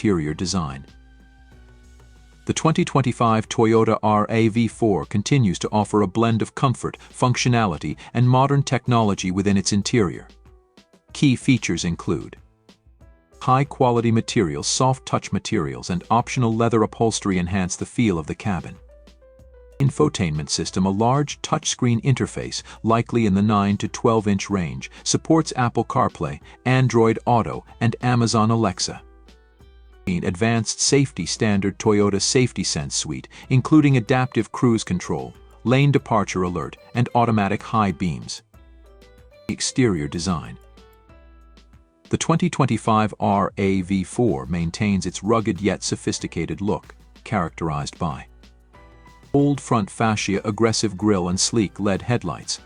interior design. The 2025 Toyota RAV4 continues to offer a blend of comfort, functionality, and modern technology within its interior. Key features include high-quality materials, soft-touch materials, and optional leather upholstery enhance the feel of the cabin. Infotainment system, a large touchscreen interface, likely in the 9 to 12-inch range, supports Apple CarPlay, Android Auto, and Amazon Alexa. Advanced safety standard Toyota Safety Sense Suite, including adaptive cruise control, lane departure alert, and automatic high beams. Exterior design. The 2025 RAV4 maintains its rugged yet sophisticated look, characterized by bold front fascia, aggressive grille, and sleek LED headlights.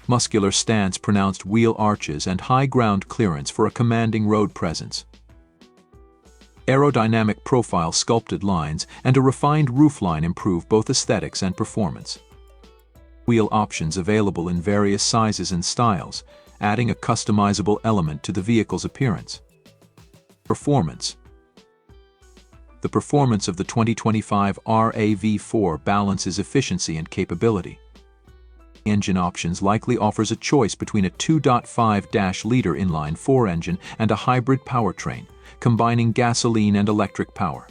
Muscular stance, pronounced wheel arches, and high ground clearance for a commanding road presence. Aerodynamic profile, sculpted lines, and a refined roofline improve both aesthetics and performance. Wheel options available in various sizes and styles, adding a customizable element to the vehicle's appearance. Performance. The performance of the 2025 RAV4 balances efficiency and capability. Engine options likely offers a choice between a 2.5-liter inline 4 engine and a hybrid powertrain, combining gasoline and electric power.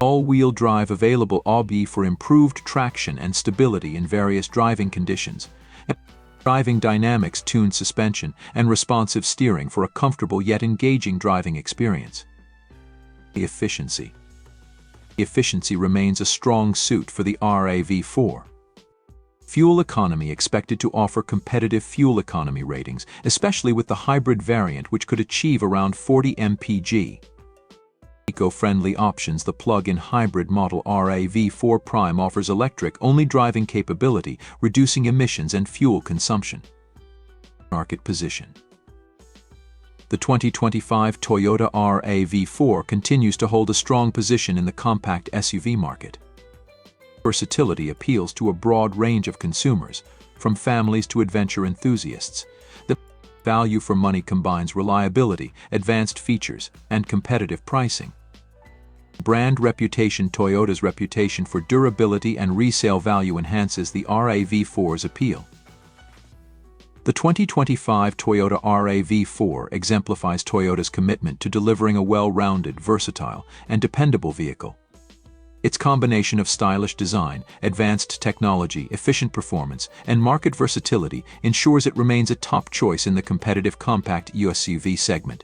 All-wheel drive available for improved traction and stability in various driving conditions. Driving dynamics, tuned suspension, and responsive steering for a comfortable yet engaging driving experience. Efficiency. Efficiency remains a strong suit for the RAV4. Fuel economy expected to offer competitive fuel economy ratings, especially with the hybrid variant, which could achieve around 40 mpg. Eco-friendly options. The plug-in hybrid model RAV4 Prime offers electric-only driving capability, reducing emissions and fuel consumption. Market position. The 2025 Toyota RAV4 continues to hold a strong position in the compact SUV market. Versatility appeals to a broad range of consumers, from families to adventure enthusiasts. The value for money combines reliability, advanced features, and competitive pricing. Brand reputation. Toyota's reputation for durability and resale value enhances the RAV4's appeal. The 2025 Toyota RAV4 exemplifies Toyota's commitment to delivering a well-rounded, versatile, and dependable vehicle. Its combination of stylish design, advanced technology, efficient performance, and market versatility ensures it remains a top choice in the competitive compact SUV segment.